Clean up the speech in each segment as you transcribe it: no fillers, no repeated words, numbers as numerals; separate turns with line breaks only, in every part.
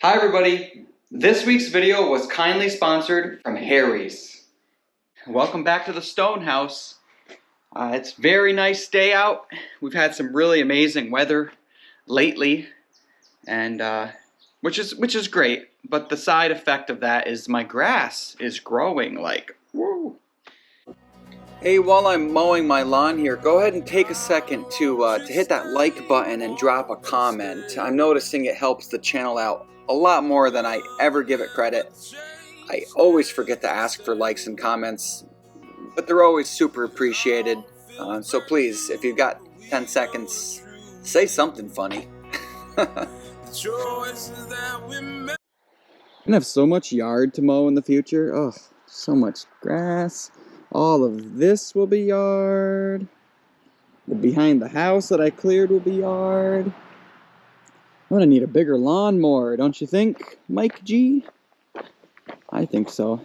Hi everybody, this week's video was kindly sponsored from Harry's. Welcome back to the Stone House. It's a very nice day out. We've had some really amazing weather lately, and which is great, but the side effect of that is my grass is growing like, woo. Hey, while I'm mowing my lawn here, go ahead and take a second to hit that like button and drop a comment. I'm noticing it helps the channel out a lot more than I ever give it credit. I always forget to ask for likes and comments, but they're always super appreciated. So please, if you've got 10 seconds, say something funny. I'm gonna have so much yard to mow in the future. Oh, so much grass. All of this will be yard. The behind the house that I cleared will be yard. I'm gonna need a bigger lawnmower, don't you think, Mike G? I think so.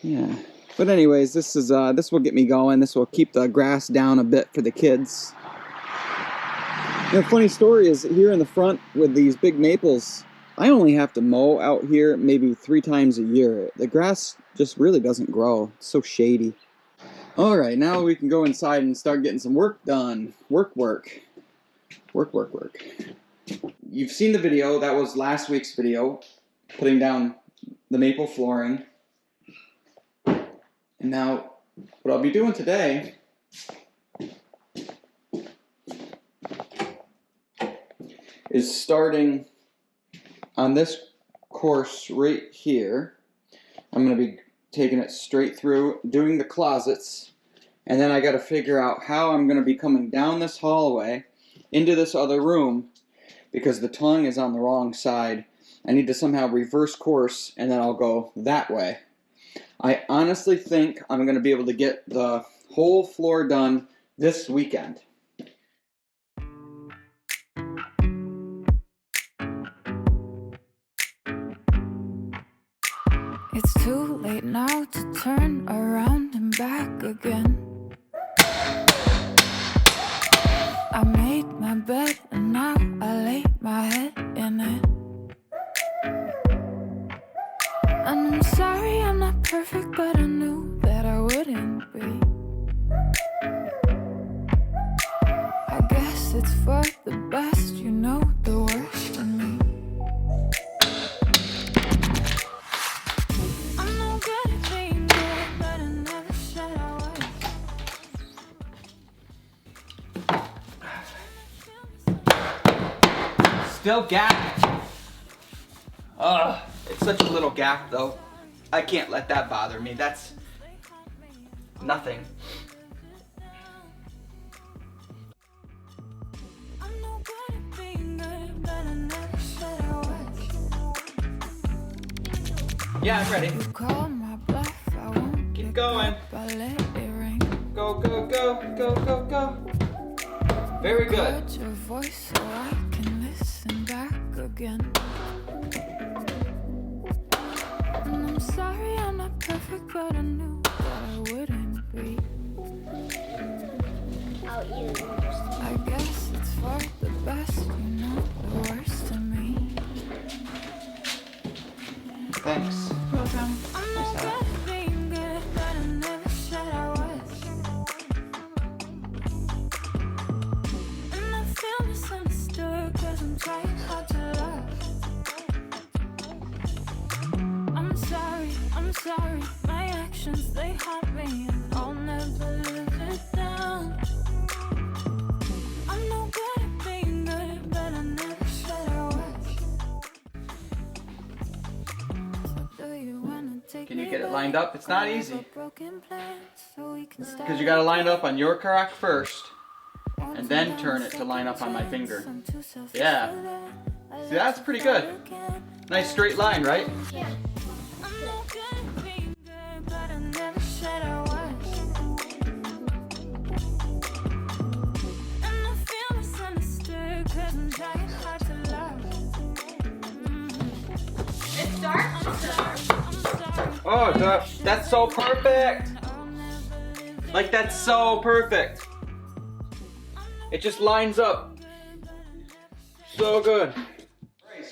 Yeah. But anyways, this will get me going. This will keep the grass down a bit for the kids. You know, funny story is here in the front with these big maples, I only have to mow out here maybe 3 times a year. The grass just really doesn't grow. It's so shady. Alright, now we can go inside and start getting some work done. Work. You've seen the video. That was last week's video, putting down the maple flooring. And now, what I'll be doing today is starting on this course right here. I'm going to be taking it straight through, doing the closets, and then I got to figure out how I'm going to be coming down this hallway into this other room because the tongue is on the wrong side. I need to somehow reverse course, and then I'll go that way. I honestly think I'm going to be able to get the whole floor done this weekend.
It's too late now to turn around and back again. I made my bed and now I lay my head in it. And I'm sorry I'm not perfect, but I knew that I wouldn't be. I guess it's for the best, you know the worst in me.
Still gapped. Ugh, it's such a little gap though. I can't let that bother me. That's nothing. Yeah, I'm ready. Keep going. Go, go, go, go, go, go. Very good.
Your voice so I can listen back again. And I'm sorry I'm not perfect, but I knew that I wouldn't be. I guess it's for the best, you know the worst of me.
Thanks.
Welcome. I'm no good at being good, but I never said I was. And I feel misunderstood, cause I'm trying hard to love. I'm sorry, my actions, they haunt me, and I'll never live it down. I'm no good at being good, but I never said I was. So do you wanna take
Can you
me
get it
back?
lined up? It's not easy.
Because
Because you gotta line it up on your crack first, and then turn it to line up on my finger. Yeah. See, that's pretty good. Nice straight line, right?
Yeah. It's dark? I'm sorry.
Oh, that's so perfect. Like, that's so perfect. It just lines up. So good.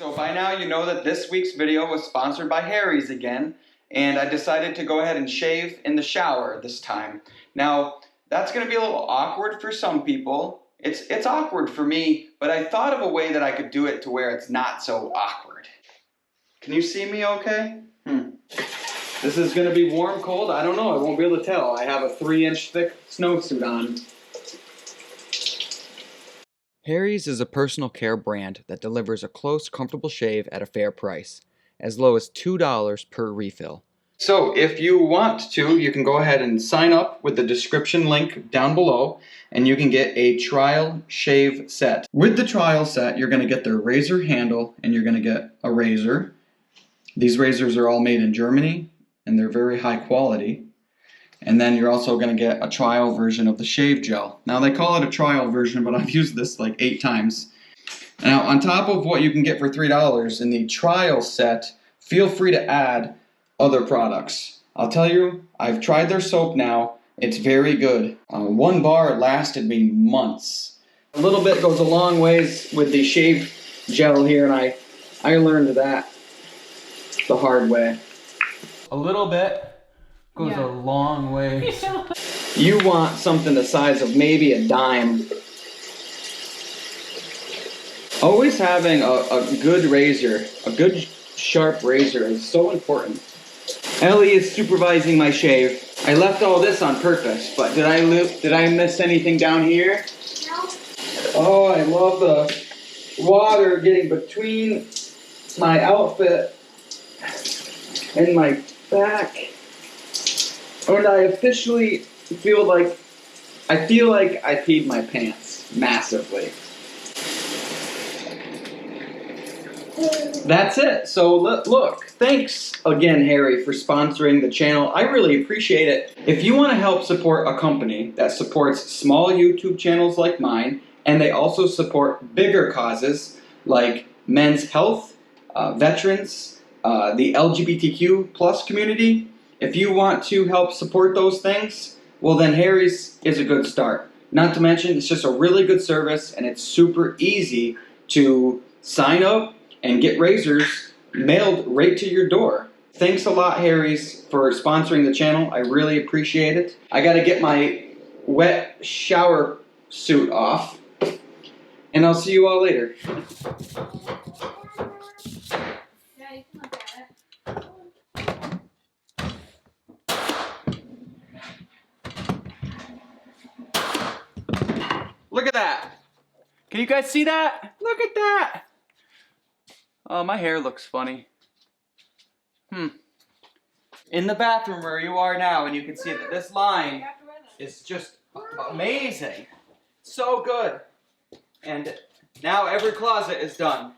So by now you know that this week's video was sponsored by Harry's again, and I decided to go ahead and shave in the shower this time. Now, that's going to be a little awkward for some people. It's awkward for me, but I thought of a way that I could do it to where it's not so awkward. Can you see me okay? This is going to be warm, cold? I don't know. I won't be able to tell. I have a 3-inch thick snowsuit on. Harry's is a personal care brand that delivers a close, comfortable shave at a fair price, as low as $2 per refill. So if you want to, you can go ahead and sign up with the description link down below, and you can get a trial shave set. With the trial set, you're going to get their razor handle, and you're going to get a razor. These razors are all made in Germany, and they're very high quality. And then you're also going to get a trial version of the shave gel. Now they call it a trial version, but I've used this like 8 times. Now on top of what you can get for $3 in the trial set, feel free to add other products. I'll tell you, I've tried their soap now. It's very good. 1 bar lasted me months. A little bit goes a long ways with the shave gel here, and I learned that the hard way. A little bit goes a long way. You want something the size of maybe a dime. Always having a good razor, a good sharp razor is so important. Ellie is supervising my shave. I left all this on purpose, but did I miss anything down here?
No.
Oh, I love the water getting between my outfit and my back. And I officially feel like I peed my pants massively. That's it. So look, thanks again, Harry, for sponsoring the channel. I really appreciate it. If you want to help support a company that supports small YouTube channels like mine, and they also support bigger causes like men's health, veterans, the LGBTQ plus community, if you want to help support those things, well then Harry's is a good start. Not to mention, it's just a really good service, and it's super easy to sign up and get razors mailed right to your door. Thanks a lot, Harry's, for sponsoring the channel. I really appreciate it. I gotta get my wet shower suit off, and I'll see you all later.
Yeah, you can look at it.
Look at that! Can you guys see that? Look at that! Oh, my hair looks funny. In the bathroom where you are now, and you can see that this line is just amazing. So good. And now every closet is done.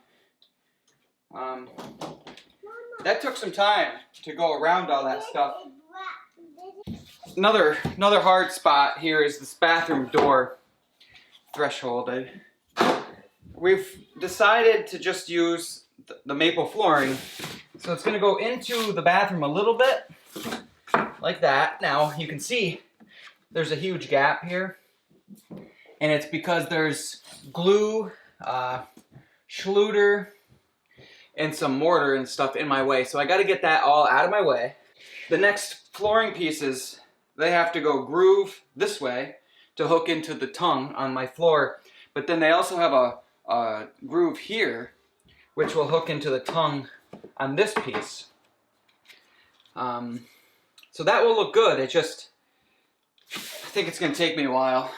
That took some time to go around all that stuff. Another hard spot here is this bathroom door threshold. We've decided to just use the maple flooring, so it's going to go into the bathroom a little bit like that. Now you can see there's a huge gap here, and it's because there's glue, Schluter, and some mortar and stuff in my way, so I got to get that all out of my way. The next flooring pieces, they have to go groove this way to hook into the tongue on my floor, but then they also have a groove here which will hook into the tongue on this piece. So that will look good. I think it's going to take me a while.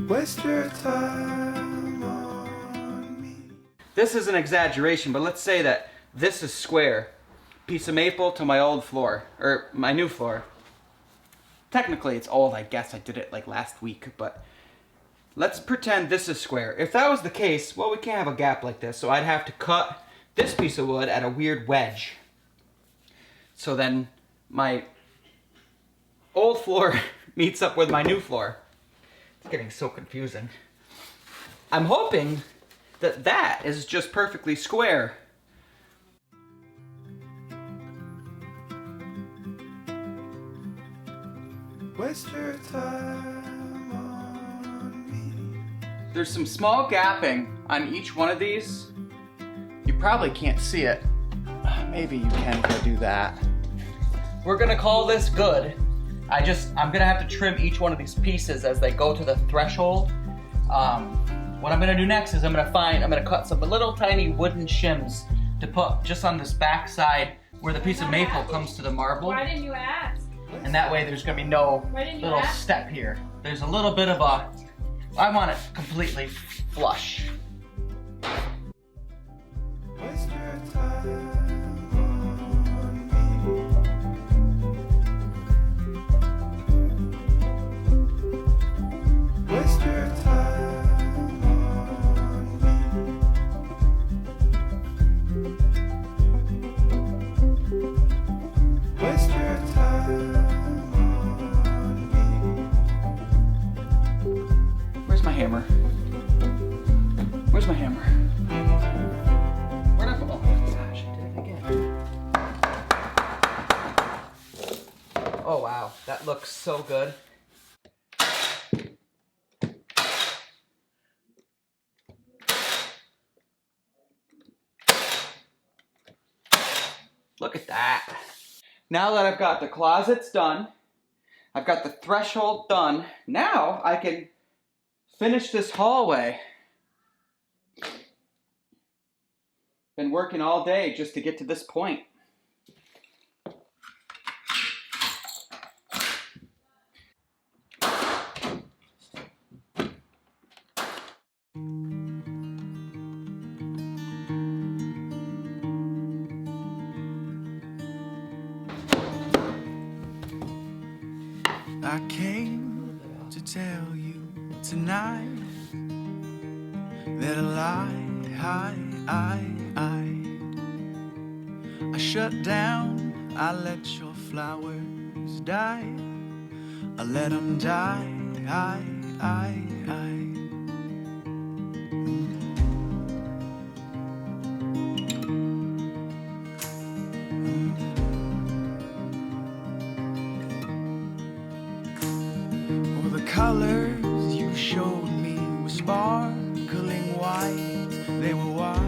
Waste your time on me.
This is an exaggeration, but let's say that this is square. Piece of maple to my old floor, or my new floor. Technically it's old, I guess I did it like last week, but let's pretend this is square. If that was the case, well, we can't have a gap like this, so I'd have to cut this piece of wood at a weird wedge. So then my old floor meets up with my new floor. It's getting so confusing. I'm hoping that that is just perfectly square.
Waste your time on me.
There's some small gapping on each one of these. You probably can't see it. Maybe you can if I do that. We're gonna call this good. I'm gonna have to trim each one of these pieces as they go to the threshold. What I'm gonna do next is I'm gonna cut some little tiny wooden shims to put just on this back side where the piece of maple comes to the marble.
Why didn't you ask?
And that way there's gonna be no little step here. There's a little bit of I want it completely flush.
Waste your time on me. Waste your time on me. Waste your time on me.
Where's my hammer? Where's my hammer? Where'd I go? Oh gosh, I did it again. Oh wow, that looks so good. Look at that. Now that I've got the closets done, I've got the threshold done, now I can finish this hallway. Been working all day just to get to this point.
I came to tell you tonight that I shut down, I let your flowers die, I let them die, Oh, the colors you showed me were sparkling white, they were white.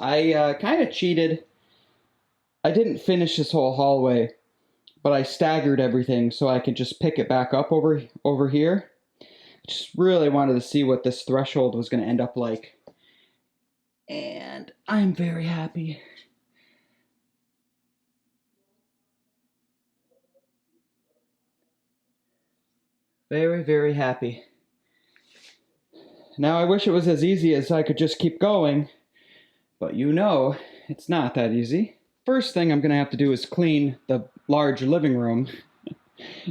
I kind of cheated. I didn't finish this whole hallway, but I staggered everything so I could just pick it back up over here. I just really wanted to see what this threshold was going to end up like. And I'm very happy. Very, very happy. Now I wish it was as easy as I could just keep going, but you know, it's not that easy. First thing I'm gonna have to do is clean the large living room,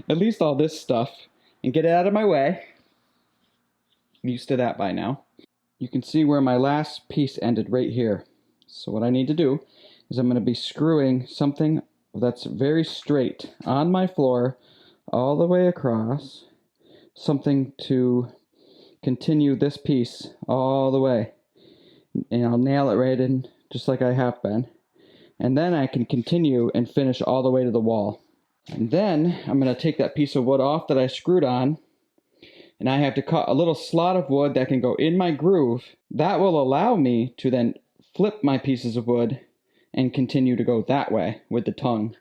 at least all this stuff, and get it out of my way. I'm used to that by now. You can see where my last piece ended right here. So what I need to do is I'm gonna be screwing something that's very straight on my floor all the way across, something to continue this piece all the way. And I'll nail it right in just like I have been. And then I can continue and finish all the way to the wall. And then I'm going to take that piece of wood off that I screwed on, and I have to cut a little slot of wood that can go in my groove. That will allow me to then flip my pieces of wood and continue to go that way with the tongue.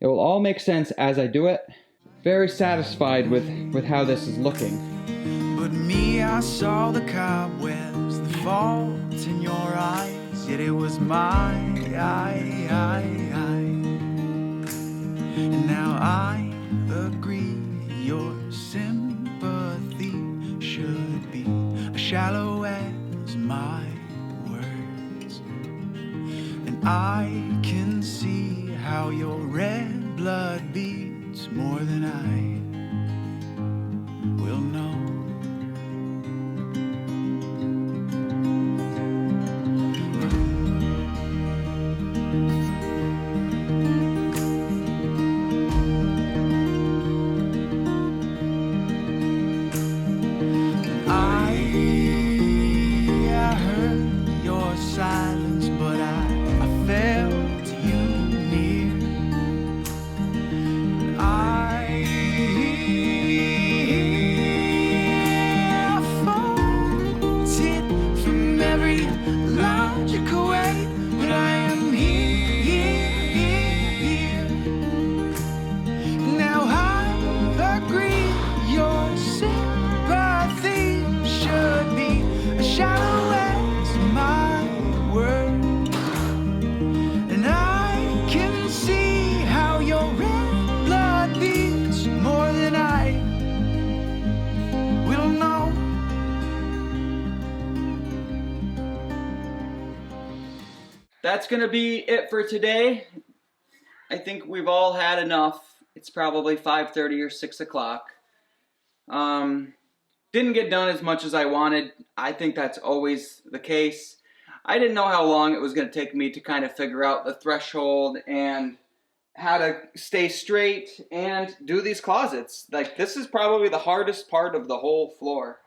It will all make sense as I do it. Very satisfied with how this is looking.
But me, I saw the cobwebs, the fault in your eyes, yet it was my and now I agree your sympathy should be as shallow as my words, and I can see how your red blood beats more than I will know.
that's gonna be it for today. I think we've all had enough. It's probably 5:30 or 6 o'clock. Didn't get done as much as I wanted. I think that's always the case. I didn't know how long it was going to take me to kind of figure out the threshold and how to stay straight and do these closets. Like, this is probably the hardest part of the whole floor.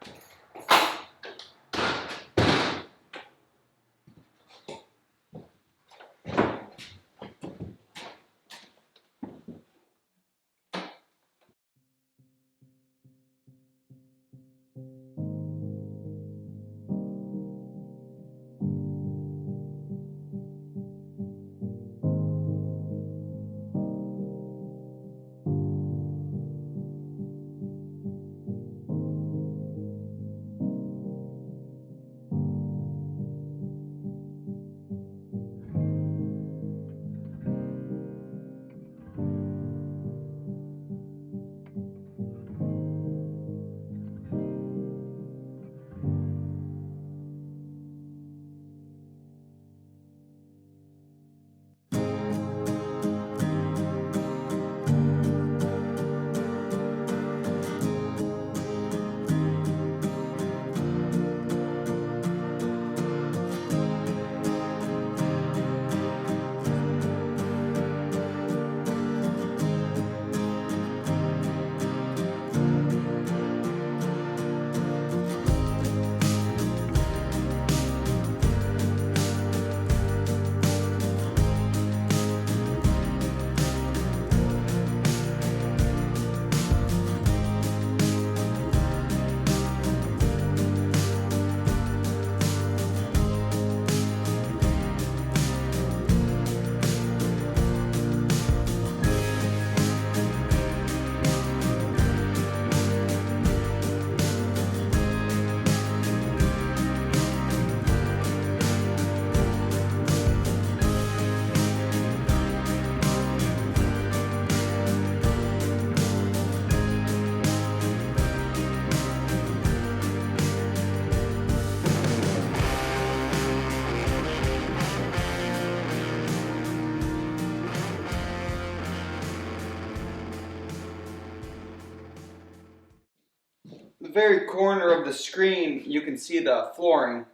The very corner of the screen, you can see the flooring.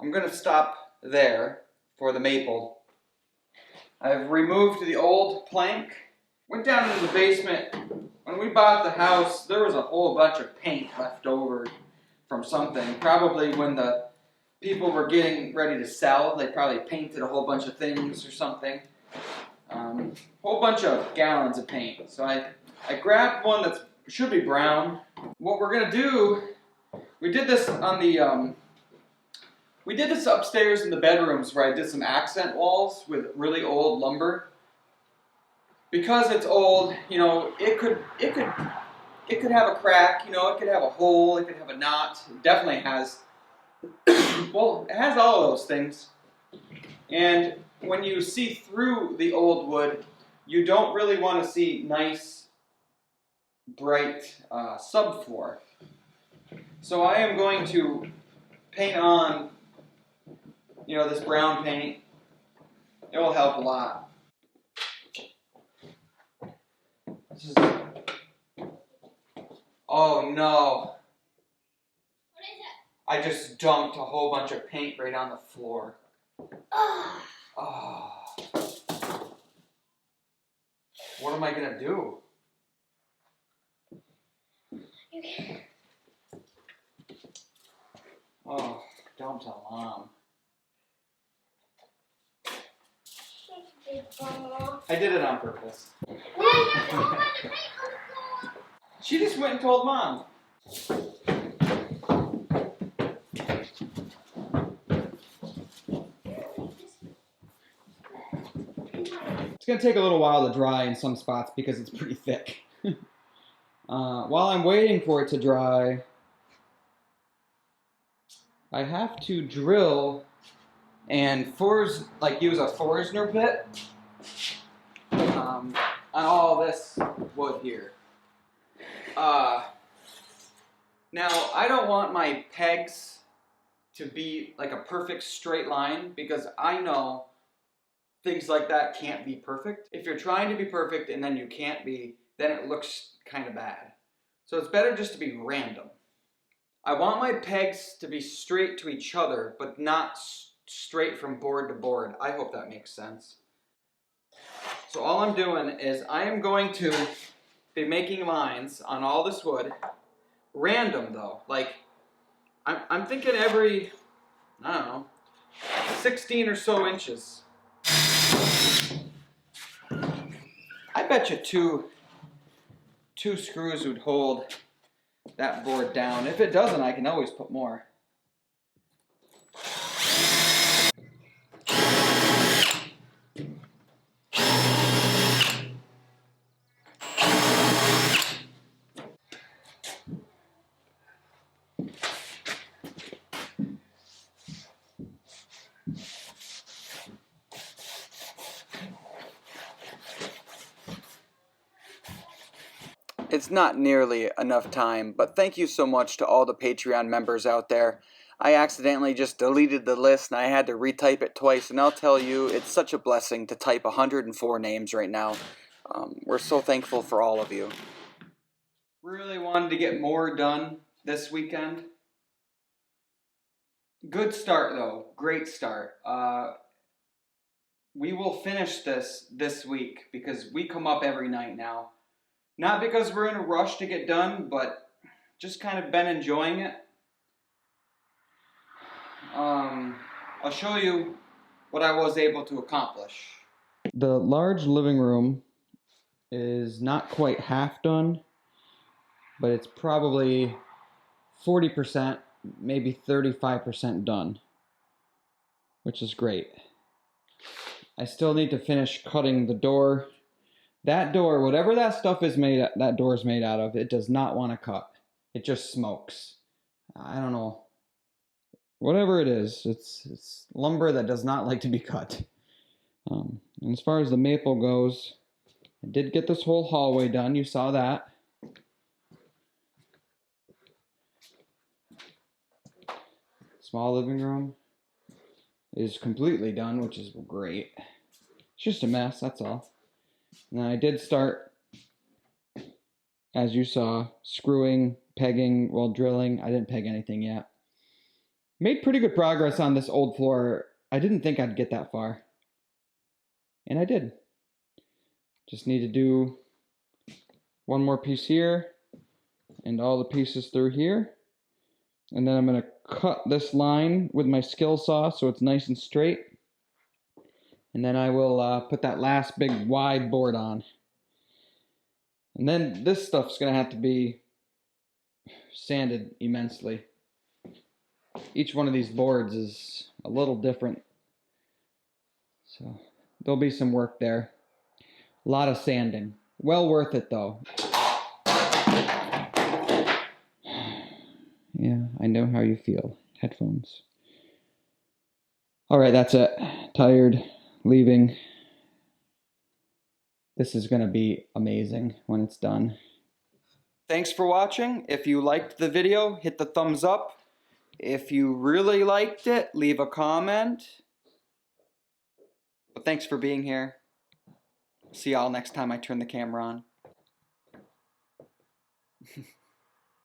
I'm going to stop there for the maple. I've removed the old plank. Went down into the basement. When we bought the house, there was a whole bunch of paint left over from something. Probably when the people were getting ready to sell, they probably painted a whole bunch of things or something. Whole bunch of gallons of paint. So I grabbed one that should be brown. What we're gonna do, we did this on the, we did this upstairs in the bedrooms where I did some accent walls with really old lumber. Because it's old, you know, it could have a crack, you know, it could have a hole, it could have a knot. It definitely has, well, it has all of those things. And when you see through the old wood, you don't really want to see nice, bright subfloor. So I am going to paint on, you know, this brown paint. It will help a lot. This is, oh no.
What is it?
I just dumped a whole bunch of paint right on the floor.
Oh.
Oh. What am I gonna do?
You can.
Oh, don't tell Mom. I did it on purpose. She just went and told Mom. It's going to take a little while to dry in some spots because it's pretty thick. While I'm waiting for it to dry, I have to drill and use a Forstner bit on all this wood here. Now, I don't want my pegs to be like a perfect straight line because I know things like that can't be perfect. If you're trying to be perfect and then you can't be, then it looks kind of bad. So it's better just to be random. I want my pegs to be straight to each other, but not straight from board to board. I hope that makes sense. So all I'm doing is I am going to be making lines on all this wood. Random though, like I'm thinking every, I don't know, 16 or so inches. I bet you two screws would hold that board down. If it doesn't, I can always put more. It's not nearly enough time, but thank you so much to all the Patreon members out there. I accidentally just deleted the list and I had to retype it twice, and I'll tell you, it's such a blessing to type 104 names right now. We're so thankful for all of you. Really wanted to get more done this weekend. Good start though, great start. We will finish this week because we come up every night now. Not because we're in a rush to get done, but just kind of been enjoying it. I'll show you what I was able to accomplish. The large living room is not quite half done, but it's probably 40%, maybe 35% done, which is great. I still need to finish cutting the door. That door, whatever that stuff is made, that door is made out of, it does not want to cut. It just smokes. I don't know. Whatever it is, it's lumber that does not like to be cut. And as far as the maple goes, I did get this whole hallway done. You saw that. Small living room is completely done, which is great. It's just a mess, that's all. And I did start, as you saw, screwing, pegging, well, drilling. I didn't peg anything yet. Made pretty good progress on this old floor. I didn't think I'd get that far. And I did. Just need to do one more piece here and all the pieces through here. And then I'm going to cut this line with my skill saw so it's nice and straight. And then I will put that last big wide board on. And then this stuff's going to have to be sanded immensely. Each one of these boards is a little different. So there'll be some work there. A lot of sanding. Well worth it though. Yeah, I know how you feel. Headphones. Alright, that's it. Tired. Leaving. This is going to be amazing when it's done. Thanks for watching. If you liked the video, hit the thumbs up. If you really liked it, leave a comment. But thanks for being here. See y'all next time I turn the camera on.